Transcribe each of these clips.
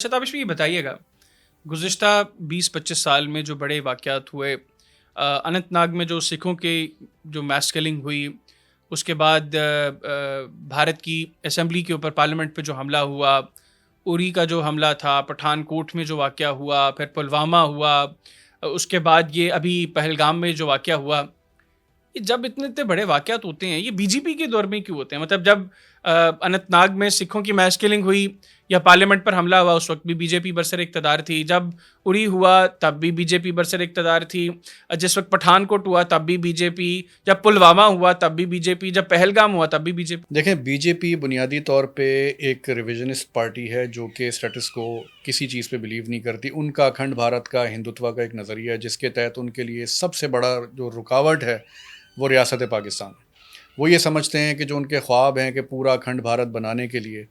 اچھا تابش بھی یہ بتائیے گا، گزشتہ 20-25 سال میں جو بڑے واقعات ہوئے، اننت ناگ میں جو سکھوں کی جو میس کلنگ ہوئی، اس کے بعد بھارت کی اسمبلی کے اوپر پارلیمنٹ پہ جو حملہ ہوا، اری کا جو حملہ تھا، پٹھان کوٹ میں جو واقعہ ہوا، پھر پلوامہ ہوا، اس کے بعد یہ ابھی پہلگام میں جو واقعہ ہوا، یہ جب اتنے بڑے واقعات ہوتے ہیں یہ بی جے پی کے دور میں کیوں ہوتے ہیں؟ مطلب جب اننت ناگ میں سکھوں کی میس کلنگ ہوئی یا پارلیمنٹ پر حملہ ہوا اس وقت بھی بی جے پی برسر اقتدار تھی، جب اری ہوا تب بھی بی جے پی برسر اقتدار تھی، جس وقت پٹھان کوٹ ہوا تب بھی بی جے پی، جب پلوامہ ہوا تب بھی بی جے پی، جب پہلگام ہوا تب بھی بی جے پی۔ دیکھیں، بی جے پی بنیادی طور پہ ایک ریویژنسٹ پارٹی ہے جو کہ اسٹیٹس کو کسی چیز پہ بلیو نہیں کرتی۔ ان کا اکھنڈ بھارت کا ہندوتوا کا ایک نظریہ ہے جس کے تحت ان کے لیے سب سے بڑا جو رکاوٹ ہے وہ ریاست پاکستان ہے۔ وہ یہ سمجھتے ہیں کہ جو ان کے خواب ہیں کہ پورا اکھنڈ بھارت بنانے کے لیے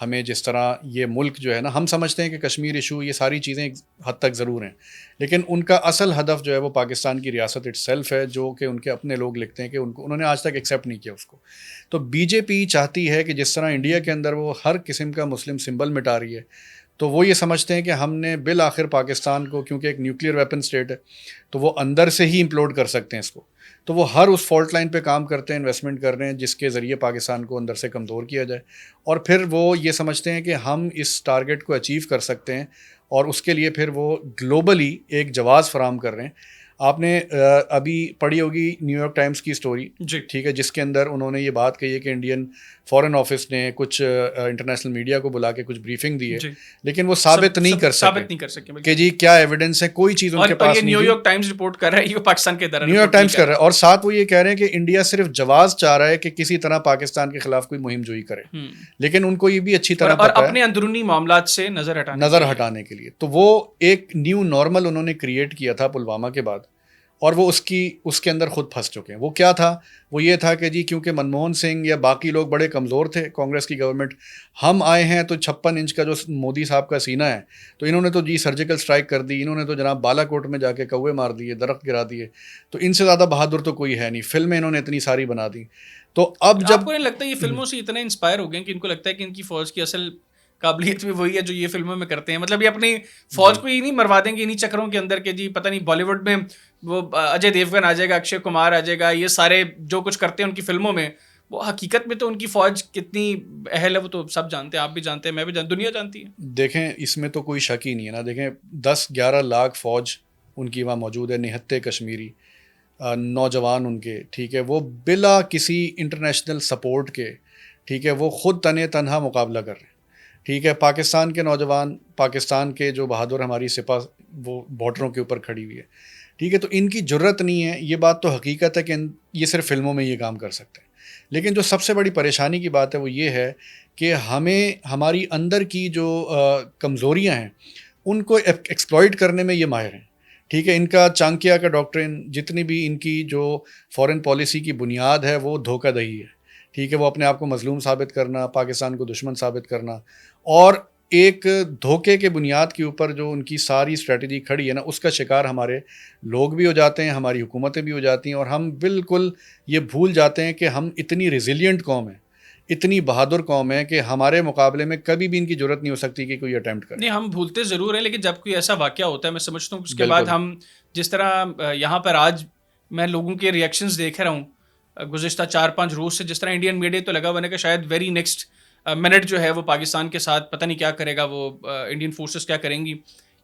ہمیں جس طرح یہ ملک جو ہے نا، ہم سمجھتے ہیں کہ کشمیر ایشو یہ ساری چیزیں ایک حد تک ضرور ہیں، لیکن ان کا اصل ہدف جو ہے وہ پاکستان کی ریاست اٹ سیلف ہے، جو کہ ان کے اپنے لوگ لکھتے ہیں کہ انہوں نے آج تک ایکسیپٹ نہیں کیا اس کو۔ تو بی جے پی چاہتی ہے کہ جس طرح انڈیا کے اندر وہ ہر قسم کا مسلم سمبل مٹا رہی ہے، تو وہ یہ سمجھتے ہیں کہ ہم نے بالآخر پاکستان کو، کیونکہ ایک نیوکلیئر ویپن اسٹیٹ ہے تو وہ اندر سے ہی امپلوڈ کر سکتے ہیں اس کو، تو وہ ہر اس فالٹ لائن پہ کام کرتے ہیں، انویسٹمنٹ کر رہے ہیں جس کے ذریعے پاکستان کو اندر سے کمزور کیا جائے، اور پھر وہ یہ سمجھتے ہیں کہ ہم اس ٹارگٹ کو اچیو کر سکتے ہیں، اور اس کے لیے پھر وہ گلوبلی ایک جواز فراہم کر رہے ہیں۔ آپ نے ابھی پڑھی ہوگی نیو یارک ٹائمز کی اسٹوری، جی ٹھیک ہے، جس کے اندر انہوں نے یہ بات کہی ہے کہ انڈین فارن آفس نے کچھ انٹرنیشنل میڈیا کو بلا کے کچھ بریفنگ دی ہے، جی، لیکن وہ ثابت نہیں کر سکے ثابت نہیں کر سکے کہ جی کیا ایویڈنس ہے، کوئی چیز ان کے اور یہ پاس نہیں نیو تھی۔ یارک ٹائمز رپورٹ کر رہا ہے، یہ پاکستان کے ادارہ نیو یارک رپورٹ نہیں ٹائمز کر رہا ہے، اور ساتھ وہ یہ کہہ رہے ہیں کہ انڈیا صرف جواز چاہ رہا ہے کہ کسی طرح پاکستان کے خلاف کوئی مہم جوئی کرے، لیکن ان کو یہ بھی اچھی طرح اور پتہ ہے اپنے اندرونی معاملات سے نظر ہٹانے کے لیے، تو وہ ایک نیو نارمل انہوں نے کریٹ کیا تھا پلوامہ کے بعد، اور وہ اس کے اندر خود پھنس چکے ہیں۔ وہ کیا تھا؟ وہ یہ تھا کہ جی کیونکہ منموہن سنگھ یا باقی لوگ بڑے کمزور تھے، کانگریس کی گورنمنٹ، ہم آئے ہیں تو 56 انچ کا جو مودی صاحب کا سینہ ہے، تو انہوں نے تو جی سرجیکل اسٹرائک کر دی، انہوں نے تو جناب بالا کوٹ میں جا کے کوے مار دیے، درخت گرا دیے، تو ان سے زیادہ بہادر تو کوئی ہے نہیں، فلمیں انہوں نے اتنی ساری بنا دی۔ تو اب جب آپ کو نہیں لگتا یہ فلموں سے اتنا انسپائر ہو گئے کہ ان کو لگتا ہے کہ ان کی فوج کی اصل قابلیت بھی وہی ہے جو یہ فلموں میں کرتے ہیں؟ مطلب یہ اپنی فوج کو ہی نہیں مروا دیں گے انہی چکروں کے اندر کہ جی پتہ نہیں بالی ووڈ میں وہ اجے دیوگن آ جائے گا، اکشے کمار آ جائے گا، یہ سارے جو کچھ کرتے ہیں ان کی فلموں میں، وہ حقیقت میں تو ان کی فوج کتنی اہل ہے وہ تو سب جانتے ہیں، آپ بھی جانتے ہیں، میں بھی دنیا جانتی ہے۔ دیکھیں، اس میں تو کوئی شک ہی نہیں ہے نا۔ دیکھیں 10-11 لاکھ فوج ان کی وہاں موجود ہے، نہتے کشمیری نوجوان ان کے، ٹھیک ہے، وہ بلا کسی انٹرنیشنل سپورٹ کے، ٹھیک ہے، وہ خود تنہا مقابلہ کر رہے ہیں، ٹھیک ہے۔ پاکستان کے نوجوان، پاکستان کے جو بہادر ہماری سپاہ وہ بارڈروں کے اوپر کھڑی ہوئی ہے، ٹھیک ہے، تو ان کی جرت نہیں ہے، یہ بات تو حقیقت ہے کہ یہ صرف فلموں میں یہ کام کر سکتے ہیں، لیکن جو سب سے بڑی پریشانی کی بات ہے وہ یہ ہے کہ ہمیں ہماری اندر کی جو کمزوریاں ہیں ان کو ایکسپلائٹ کرنے میں یہ ماہر ہیں، ٹھیک ہے۔ ان کا چانکیہ کا ڈاکٹرن، جتنی بھی ان کی جو فارن پالیسی کی بنیاد ہے وہ دھوکہ دہی ہے، ٹھیک ہے، وہ اپنے آپ کو مظلوم ثابت کرنا، پاکستان کو دشمن ثابت کرنا، اور ایک دھوکے کے بنیاد کے اوپر جو ان کی ساری اسٹریٹجی کھڑی ہے نا، اس کا شکار ہمارے لوگ بھی ہو جاتے ہیں، ہماری حکومتیں بھی ہو جاتی ہیں، اور ہم بالکل یہ بھول جاتے ہیں کہ ہم اتنی ریزیلینٹ قوم ہیں، اتنی بہادر قوم ہے کہ ہمارے مقابلے میں کبھی بھی ان کی ضرورت نہیں ہو سکتی کہ کوئی اٹیمپٹ کرے۔ نہیں، ہم بھولتے ضرور ہیں، لیکن جب کوئی ایسا واقعہ ہوتا ہے میں سمجھتا ہوں اس کے بعد بالکل ہم جس طرح یہاں پر آج میں لوگوں کے ریئیکشنز دیکھ رہا ہوں گزشتہ 4-5 روز سے، جس طرح انڈین میڈیا تو لگا بنے کہ شاید ویری نیکسٹ منٹ جو ہے وہ پاکستان کے ساتھ پتہ نہیں کیا کرے گا، وہ انڈین فورسز کیا کریں گی،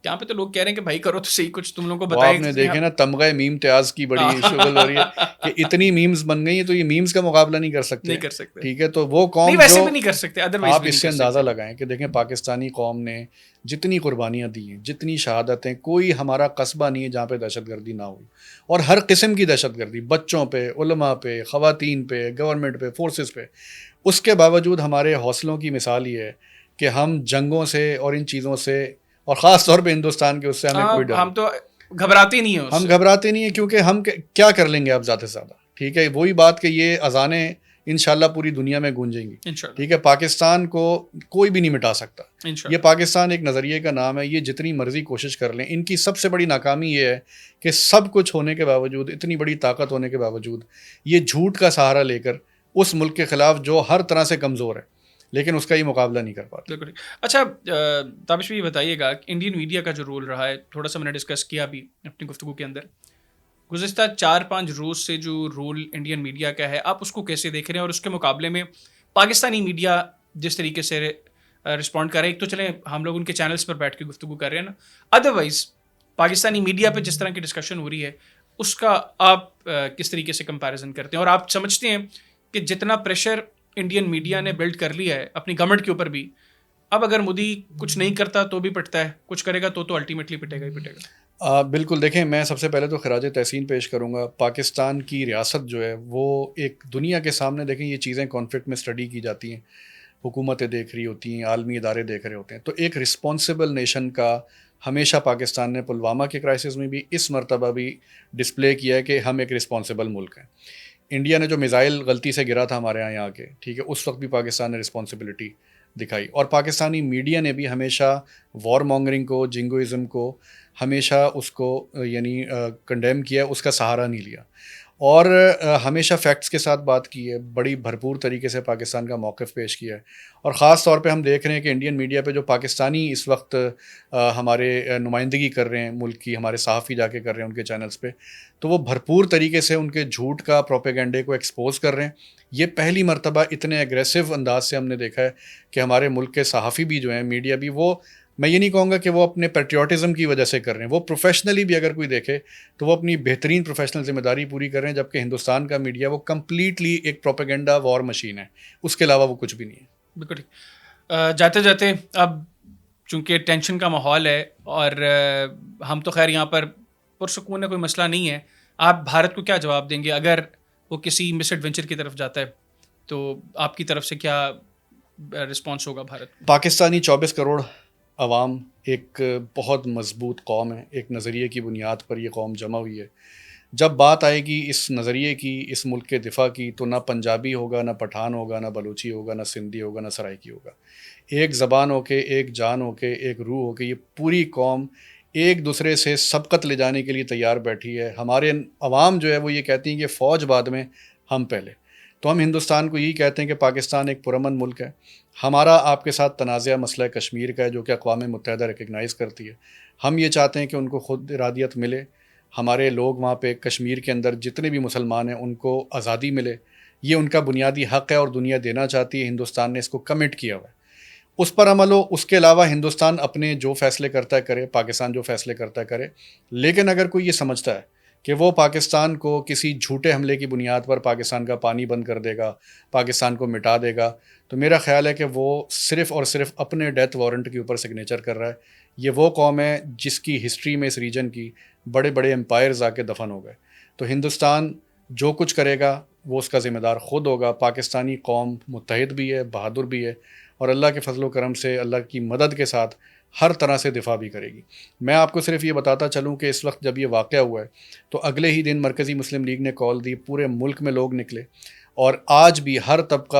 یہاں پہ تو لوگ کہہ رہے ہیں کہ بھائی کرو تو صحیح، کچھ تم لوگوں کو وہ بتائیں آپ نے دیکھے نا تمغہ میم تیاز کی بڑی شغل ہو رہی ہے کہ اتنی میمز بن گئی ہیں تو یہ میمز کا مقابلہ نہیں کر سکتے، نہیں کر سکتے، ٹھیک ہے۔ تو وہ نہیں قوم ویسے جو بھی نہیں کر سکتے، ادروائز آپ بھی اس نہیں سے کر اندازہ سکتے۔ لگائیں کہ دیکھیں پاکستانی قوم نے جتنی قربانیاں دی ہیں، جتنی شہادتیں، کوئی ہمارا قصبہ نہیں ہے جہاں پہ دہشت گردی نہ ہوئی، اور ہر قسم کی دہشت گردی، بچوں پہ، علماء پہ، خواتین پہ، گورنمنٹ پہ، فورسز پہ، اس کے باوجود ہمارے حوصلوں کی مثال یہ ہے کہ ہم جنگوں سے اور ان چیزوں سے، اور خاص طور پہ ہندوستان کے، اس سے ہمیں کوئی ڈر ہم نہیں، تو گھبراتے نہیں ہیں اس ہم سے۔ گھبراتے نہیں ہیں، کیونکہ ہم کیا کر لیں گے اب زیادہ سے زیادہ، ٹھیک ہے۔ وہی بات کہ یہ اذانیں انشاءاللہ پوری دنیا میں گونجیں گی، انشاءاللہ ٹھیک ہے، پاکستان کو کوئی بھی نہیں مٹا سکتا۔ یہ انشاءاللہ پاکستان ایک نظریے کا نام ہے، یہ جتنی مرضی کوشش کر لیں، ان کی سب سے بڑی ناکامی یہ ہے کہ سب کچھ ہونے کے باوجود، اتنی بڑی طاقت ہونے کے باوجود، یہ جھوٹ کا سہارا لے کر اس ملک کے خلاف جو ہر طرح سے کمزور ہے، لیکن اس کا یہ مقابلہ نہیں کر پاتے. بالکل. اچھا تابش بھی بتائیے گا انڈین میڈیا کا جو رول رہا ہے تھوڑا سا میں نے ڈسکس کیا بھی اپنی گفتگو کے اندر, گزشتہ 4-5 روز سے جو رول انڈین میڈیا کا ہے آپ اس کو کیسے دیکھ رہے ہیں, اور اس کے مقابلے میں پاکستانی میڈیا جس طریقے سے رسپونڈ کر رہے ہیں. ایک تو چلیں ہم لوگ ان کے چینلز پر بیٹھ کے گفتگو کر رہے ہیں نا, ادروائز پاکستانی میڈیا پہ جس طرح کی ڈسکشن ہو رہی ہے اس کا آپ کس طریقے سے کمپیریزن کرتے ہیں, اور آپ سمجھتے ہیں کہ جتنا پریشر انڈین میڈیا نے بلڈ کر لیا ہے اپنی گورنمنٹ کے اوپر بھی, اب اگر مودی کچھ نہیں کرتا تو بھی پٹتا ہے, کچھ کرے گا تو الٹیمیٹلی پٹے گا ہی پٹے گا. بالکل. دیکھیں میں سب سے پہلے تو خراج تحسین پیش کروں گا. پاکستان کی ریاست جو ہے وہ ایک دنیا کے سامنے, دیکھیں یہ چیزیں کانفلکٹ میں اسٹڈی کی جاتی ہیں, حکومتیں دیکھ رہی ہوتی ہیں, عالمی ادارے دیکھ رہے ہوتے ہیں, تو ایک رسپانسبل نیشن کا ہمیشہ پاکستان نے پلوامہ کے کرائسس میں بھی اس مرتبہ بھی ڈسپلے کیا ہے کہ ہم ایک رسپانسبل ملک ہیں. انڈیا نے جو میزائل غلطی سے گرا تھا ہمارے یہاں کے, ٹھیک ہے, اس وقت بھی پاکستان نے رسپانسبلٹی دکھائی, اور پاکستانی میڈیا نے بھی ہمیشہ وار مانگرنگ کو, جنگوازم کو ہمیشہ اس کو یعنی کنڈیم کیا, اس کا سہارا نہیں لیا, اور ہمیشہ فیکٹس کے ساتھ بات کی ہے, بڑی بھرپور طریقے سے پاکستان کا موقف پیش کیا ہے. اور خاص طور پہ ہم دیکھ رہے ہیں کہ انڈین میڈیا پہ جو پاکستانی اس وقت ہمارے نمائندگی کر رہے ہیں ملک کی, ہمارے صحافی جا کے کر رہے ہیں ان کے چینلز پہ, تو وہ بھرپور طریقے سے ان کے جھوٹ کا پروپیگنڈے کو ایکسپوز کر رہے ہیں. یہ پہلی مرتبہ اتنے ایگریسو انداز سے ہم نے دیکھا ہے کہ ہمارے ملک کے صحافی بھی جو ہیں, میڈیا بھی, وہ میں یہ نہیں کہوں گا کہ وہ اپنے پیٹریوٹزم کی وجہ سے کر رہے ہیں, وہ پروفیشنلی بھی اگر کوئی دیکھے تو وہ اپنی بہترین پروفیشنل ذمہ داری پوری کر رہے ہیں, جبکہ ہندوستان کا میڈیا وہ کمپلیٹلی ایک پروپیگنڈا وار مشین ہے, اس کے علاوہ وہ کچھ بھی نہیں ہے. بالکل. جاتے جاتے اب چونکہ ٹینشن کا ماحول ہے اور ہم تو خیر یہاں پر پرسکون ہے, کوئی مسئلہ نہیں ہے, آپ بھارت کو کیا جواب دیں گے اگر وہ کسی مس ایڈونچر کی طرف جاتا ہے, تو آپ کی طرف سے کیا رسپانس ہوگا بھارت؟ پاکستانی 24 کروڑ عوام ایک بہت مضبوط قوم ہے, ایک نظریے کی بنیاد پر یہ قوم جمع ہوئی ہے. جب بات آئے گی اس نظریے کی, اس ملک کے دفاع کی, تو نہ پنجابی ہوگا, نہ پٹھان ہوگا, نہ بلوچی ہوگا, نہ سندھی ہوگا, نہ سرائکی ہوگا. ایک زبان ہو کے, ایک جان ہو کے, ایک روح ہو کے یہ پوری قوم ایک دوسرے سے سبقت لے جانے کے لیے تیار بیٹھی ہے. ہمارے عوام جو ہے وہ یہ کہتی ہیں کہ فوج بعد میں, ہم پہلے. تو ہم ہندوستان کو یہی کہتے ہیں کہ پاکستان ایک پرامن ملک ہے. ہمارا آپ کے ساتھ تنازع مسئلہ کشمیر کا ہے جو کہ اقوام متحدہ ریکگنائز کرتی ہے. ہم یہ چاہتے ہیں کہ ان کو خود ارادیت ملے, ہمارے لوگ وہاں پہ کشمیر کے اندر جتنے بھی مسلمان ہیں ان کو آزادی ملے. یہ ان کا بنیادی حق ہے اور دنیا دینا چاہتی ہے. ہندوستان نے اس کو کمٹ کیا ہوا ہے, اس پر عمل ہو. اس کے علاوہ ہندوستان اپنے جو فیصلے کرتا ہے کرے, پاکستان جو فیصلے کرتا ہے کرے. لیکن اگر کوئی یہ سمجھتا ہے کہ وہ پاکستان کو کسی جھوٹے حملے کی بنیاد پر پاکستان کا پانی بند کر دے گا, پاکستان کو مٹا دے گا, تو میرا خیال ہے کہ وہ صرف اور صرف اپنے ڈیتھ وارنٹ کے اوپر سگنیچر کر رہا ہے. یہ وہ قوم ہے جس کی ہسٹری میں اس ریجن کی بڑے بڑے امپائرز آ کے دفن ہو گئے. تو ہندوستان جو کچھ کرے گا وہ اس کا ذمہ دار خود ہوگا. پاکستانی قوم متحد بھی ہے, بہادر بھی ہے, اور اللہ کے فضل و کرم سے اللہ کی مدد کے ساتھ ہر طرح سے دفاع بھی کرے گی. میں آپ کو صرف یہ بتاتا چلوں کہ اس وقت جب یہ واقعہ ہوا ہے تو اگلے ہی دن مرکزی مسلم لیگ نے کال دی, پورے ملک میں لوگ نکلے, اور آج بھی ہر طبقہ